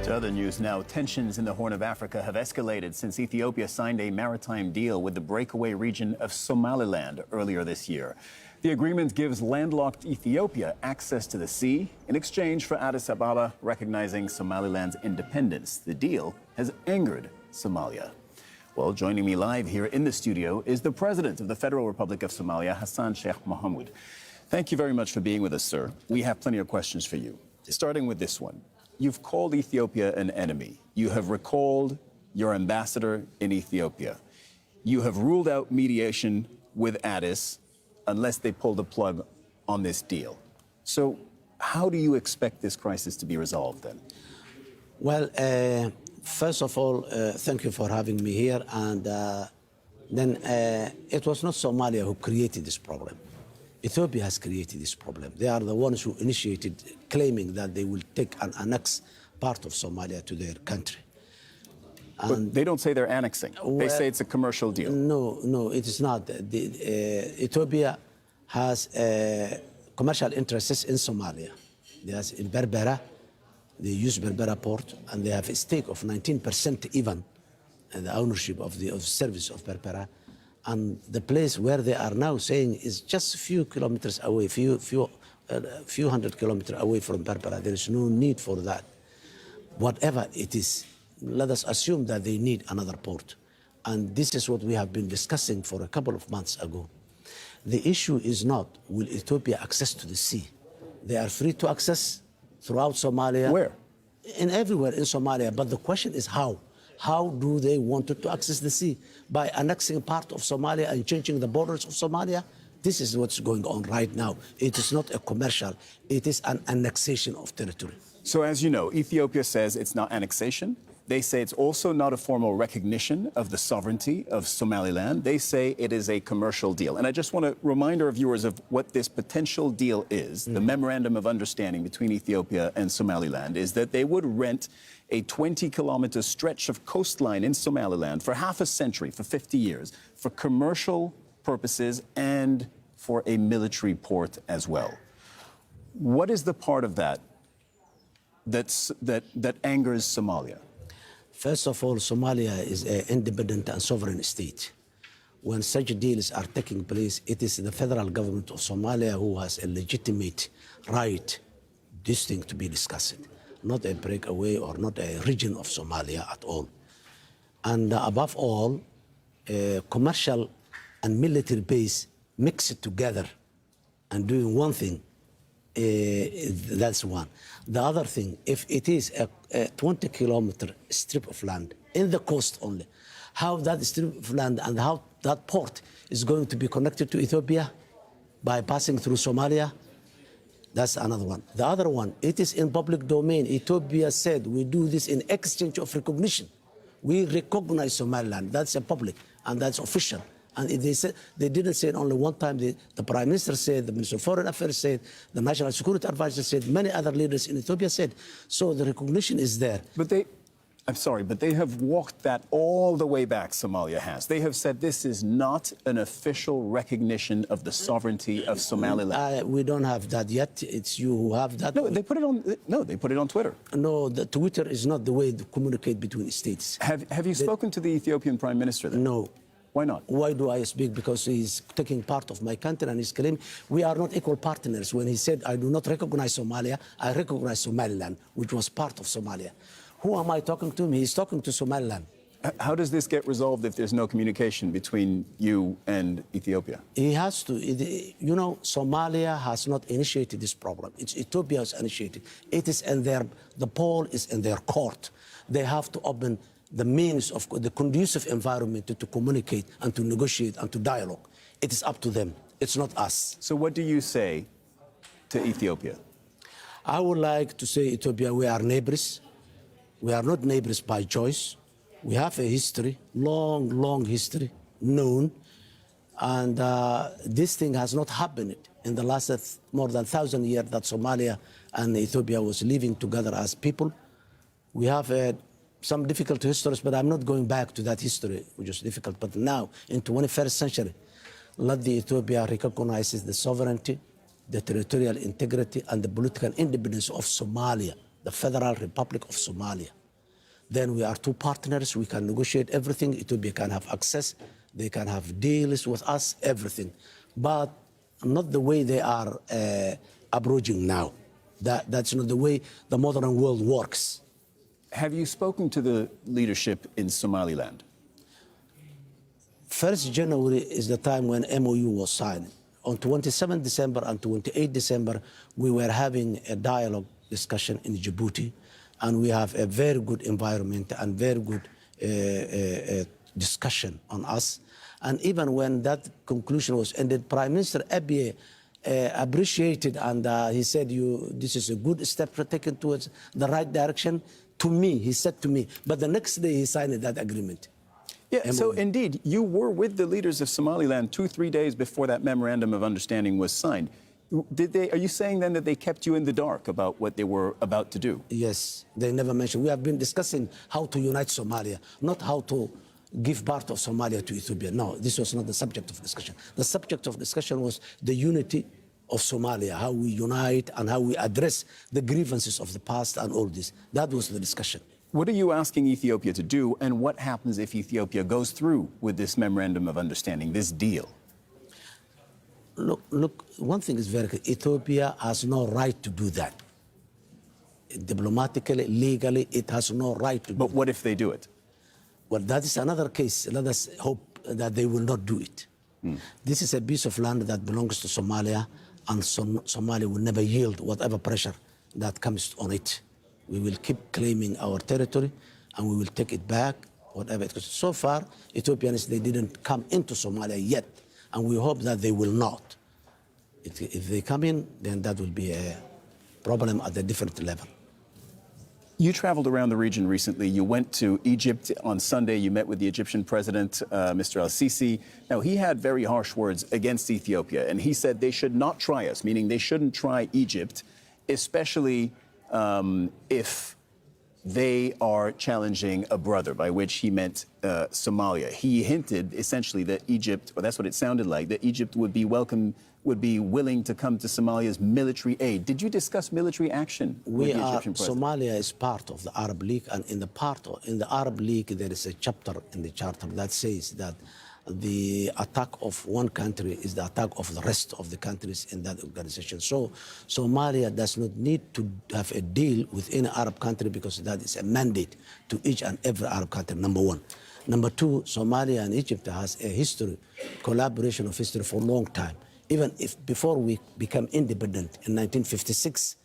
To other news now, tensions in the Horn of Africa have escalated since Ethiopia signed a maritime deal with the breakaway region of Somaliland earlier this year. The agreement gives landlocked Ethiopia access to the sea in exchange for Addis Ababa recognizing Somaliland's independence. The deal has angered Somalia. Well, joining me live here in the studio is the President of the Federal Republic of Somalia, Hassan Sheikh Mohamud. Thank you very much for being with us, sir. We have plenty of questions for you. Starting with this one. You've called Ethiopia an enemy. You have recalled your ambassador in Ethiopia. You have ruled out mediation with Addis unless they pull the plug on this deal. So how do you expect this crisis to be resolved then? Well, first of all, thank you for having me here. And then it was not Somalia who created this problem. Ethiopia has created this problem. They are the ones who initiated claiming that they will take an annexed part of Somalia to their country. But they don't say they're annexing. Well, they say it's a commercial deal. No, it is not. Ethiopia has commercial interests in Somalia. There's in Berbera, they use Berbera port, and they have a stake of 19% even in the ownership of the service of Berbera. And the place where they are now saying is just a few kilometers away, few hundred kilometers away from Berbera. There is no need for that. Whatever it is, let us assume that they need another port. And this is what we have been discussing for a couple of months ago. The issue is not, will Ethiopia access to the sea? They are free to access throughout Somalia. Where? Everywhere in Somalia. But the question is how? How do they want to access the sea? By annexing part of Somalia and changing the borders of Somalia? This is what's going on right now. It is not a commercial, it is an annexation of territory. So as you know, Ethiopia says it's not annexation. They say it's also not a formal recognition of the sovereignty of Somaliland. They say it is a commercial deal. And I just want to remind our viewers of what this potential deal is. The Memorandum of Understanding between Ethiopia and Somaliland is that they would rent a 20-kilometer stretch of coastline in Somaliland for half a century, for 50 years, for commercial purposes and for a military port as well. What is the part of that that angers Somalia? First of all, Somalia is an independent and sovereign state. When such deals are taking place, it is the federal government of Somalia who has a legitimate right this thing to be discussed, not a breakaway or not a region of Somalia at all. And above all, commercial and military base mixed together and doing one thing, that's one. The other thing, if it is a 20-kilometer strip of land in the coast only, how that strip of land and how that port is going to be connected to Ethiopia by passing through Somalia, that's another one. The other one, it is in public domain. Ethiopia said we do this in exchange of recognition. We recognize Somaliland. That's a public and that's official. And they said, they didn't say it only one time. The Prime Minister said, the Minister of Foreign Affairs said, the National Security Advisor said, many other leaders in Ethiopia said. So the recognition is there. But I'm sorry, but they have walked that all the way back, Somalia has. They have said this is not an official recognition of the sovereignty of Somaliland. We don't have that yet. It's you who have that. No, they put it on Twitter. No, the Twitter is not the way to communicate between states. Have you spoken to the Ethiopian Prime Minister then? No. Why not? Why do I speak? Because he's taking part of my country and he's claiming we are not equal partners. When he said, I do not recognize Somalia, I recognize Somaliland, which was part of Somalia. Who am I talking to? He's talking to Somaliland. How does this get resolved if there's no communication between you and Ethiopia? He has to. You know, Somalia has not initiated this problem. It's Ethiopia has initiated. It is in the ball is in their court. They have to open the means of the conducive environment to communicate and to negotiate and to dialogue. It is up to them. It's not us. So what do you say to Ethiopia? I would like to say, Ethiopia, we are neighbors. We are not neighbors by choice. We have a history, long history, known. And this thing has not happened in the last more than 1,000 years that Somalia and Ethiopia was living together as people. We have some difficult histories, but I'm not going back to that history, which is difficult. But now, in 21st century, let the Ethiopia recognizes the sovereignty, the territorial integrity, and the political independence of Somalia, the Federal Republic of Somalia. Then we are two partners. We can negotiate everything. Ethiopia can have access. They can have deals with us, everything. But not the way they are approaching now. That's not the way the modern world works. Have you spoken to the leadership in Somaliland? 1st January is the time when MOU was signed. On 27 December and 28 December, we were having a dialogue discussion in Djibouti, and we have a very good environment and very good discussion on us. And even when that conclusion was ended, Prime Minister Abiy appreciated, and he said, this is a good step taken towards the right direction. To me, he said to me, but the next day he signed that agreement. Yeah, so indeed, you were with the leaders of Somaliland 2-3 days before that memorandum of understanding was signed. Are you saying then that they kept you in the dark about what they were about to do? Yes, they never mentioned. We have been discussing how to unite Somalia, not how to give part of Somalia to Ethiopia. No, this was not the subject of discussion. The subject of discussion was the unity of Somalia, how we unite and how we address the grievances of the past and all this. That was the discussion. What are you asking Ethiopia to do, and what happens if Ethiopia goes through with this memorandum of understanding, this deal? Look, one thing is very clear. Ethiopia has no right to do that. Diplomatically, legally, it has no right to do But what if they do it? Well, that is another case. Let us hope that they will not do it. This is a piece of land that belongs to Somalia, and Somalia will never yield whatever pressure that comes on it. We will keep claiming our territory, and we will take it back, whatever it costs. So far, Ethiopians, they didn't come into Somalia yet, and we hope that they will not. If they come in, then that will be a problem at a different level. You traveled around the region recently. You went to Egypt on Sunday. You met with the Egyptian president, Mr. al-Sisi. Now, he had very harsh words against Ethiopia, and he said they should not try us, meaning they shouldn't try Egypt, especially if they are challenging a brother, by which he meant Somalia. He hinted essentially that Egypt, or that's what it sounded like, that Egypt would be willing to come to Somalia's military aid. Did you discuss military action with the Egyptian president? Somalia is part of the Arab League, and in the Arab League there is a chapter in the charter that says that the attack of one country is the attack of the rest of the countries in that organization. So Somalia does not need to have a deal with any Arab country, because that is a mandate to each and every Arab country, number one. Number two, Somalia and Egypt has a history, collaboration of history for a long time. Even if before we became independent in 1956,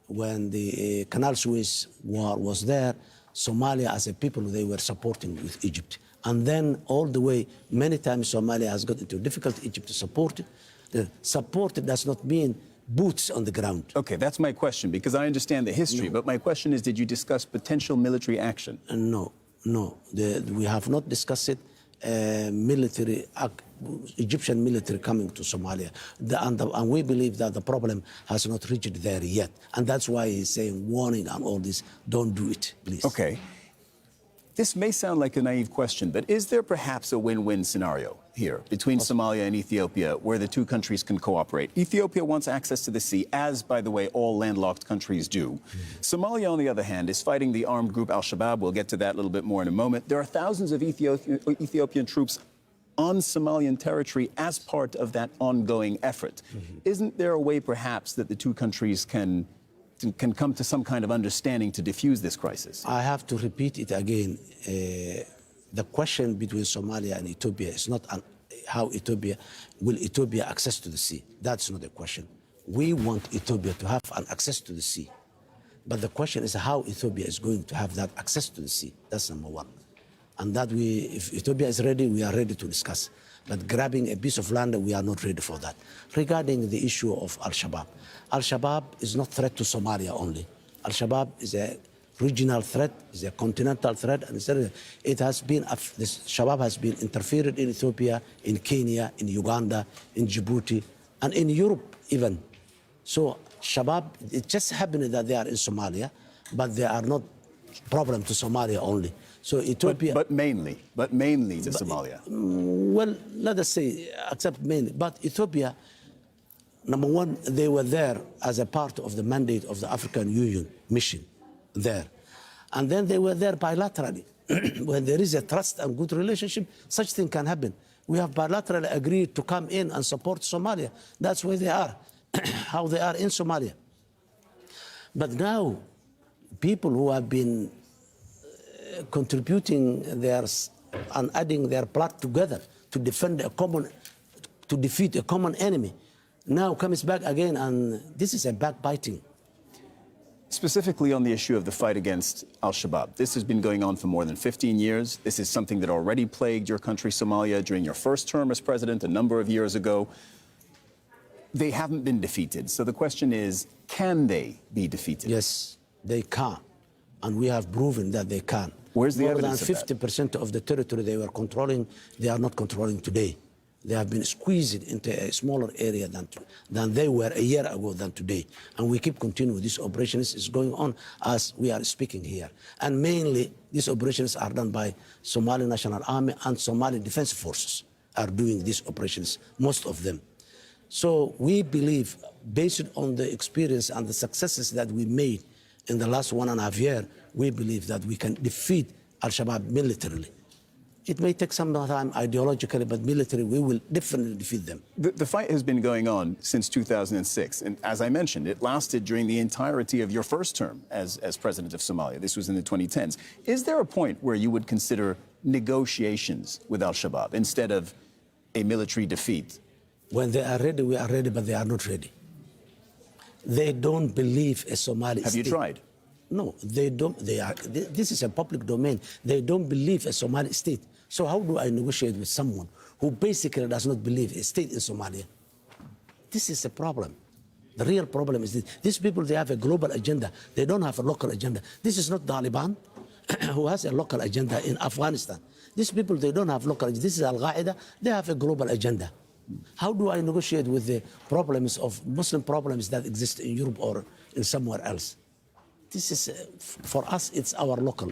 when the Canal Suez War was there, Somalia as a people, they were supporting with Egypt. And then all the way, many times Somalia has got into difficulty, Egypt to support it. The support does not mean boots on the ground. Okay, that's my question, because I understand the history, but my question is, did you discuss potential military action? No. We have not discussed it. Egyptian military coming to Somalia. And we believe that the problem has not reached there yet. And that's why he's saying, warning and all this, don't do it, please. Okay. This may sound like a naive question, but is there perhaps a win-win scenario here between Somalia and Ethiopia where the two countries can cooperate? Ethiopia wants access to the sea, as, by the way, all landlocked countries do. Somalia, on the other hand, is fighting the armed group al-Shabaab. We'll get to that a little bit more in a moment. There are thousands of Ethiopian troops on Somalian territory as part of that ongoing effort. Isn't there a way, perhaps, that the two countries can come to some kind of understanding to diffuse this crisis? I have to repeat it again. The question between Somalia and Ethiopia is not how will Ethiopia access to the sea. That's not the question. We want Ethiopia to have an access to the sea. But the question is how Ethiopia is going to have that access to the sea. That's number one. And that if Ethiopia is ready, we are ready to discuss. But grabbing a piece of land, we are not ready for that. Regarding the issue of al-Shabaab, al-Shabaab is not a threat to Somalia only. Al-Shabaab is a regional threat, is a continental threat, and it has been, this Shabaab has been interfered in Ethiopia, in Kenya, in Uganda, in Djibouti, and in Europe even. So Shabaab, it just happened that they are in Somalia, but they are not problem to Somalia only. So Ethiopia, but mainly to Somalia. Well, let us say, except mainly, but Ethiopia, number one, they were there as a part of the mandate of the African Union mission there. And then they were there bilaterally. When there is a trust and good relationship, such thing can happen. We have bilaterally agreed to come in and support Somalia. That's where they are, how they are in Somalia. But now, people who have been contributing and adding their blood together to defend to defeat a common enemy, now comes back again, and this is a backbiting. Specifically on the issue of the fight against al-Shabaab, this has been going on for more than 15 years. This is something that already plagued your country, Somalia, during your first term as president a number of years ago. They haven't been defeated. So the question is, can they be defeated? Yes, they can. And we have proven that they can. Where's the More evidence than of that? 50% of the territory they were controlling, they are not controlling today. They have been squeezed into a smaller area than they were a year ago than today. And we keep continuing. These operations is going on as we are speaking here. And mainly, these operations are done by Somali National Army and Somali Defense Forces are doing these operations, most of them. So we believe, based on the experience and the successes that we made in the last 1.5 years, we believe that we can defeat al-Shabaab militarily. It may take some time ideologically, but militarily, we will definitely defeat them. The fight has been going on since 2006. And as I mentioned, it lasted during the entirety of your first term as president of Somalia. This was in the 2010s. Is there a point where you would consider negotiations with al-Shabaab instead of a military defeat? When they are ready, we are ready, but they are not ready. They don't believe a Somali state. Have you tried? No, they don't. This is a public domain. They don't believe a Somali state. So how do I negotiate with someone who basically does not believe a state in Somalia? This is a problem. The real problem is this. These people, they have a global agenda. They don't have a local agenda. This is not Taliban, who has a local agenda in Afghanistan. These people, they don't have local agenda. This is Al-Qaeda. They have a global agenda. How do I negotiate with the problems of Muslim problems that exist in Europe or in somewhere else? This is, for us, it's our local.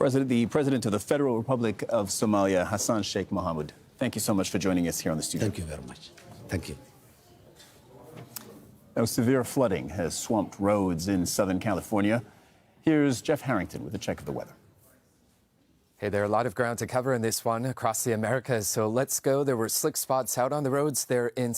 The President of the Federal Republic of Somalia, Hassan Sheikh Mohamud, thank you so much for joining us here on the studio. Thank you very much. Thank you. Now, severe flooding has swamped roads in Southern California. Here's Jeff Harrington with a check of the weather. Hey, there are a lot of ground to cover in this one across the Americas, so let's go. There were slick spots out on the roads there in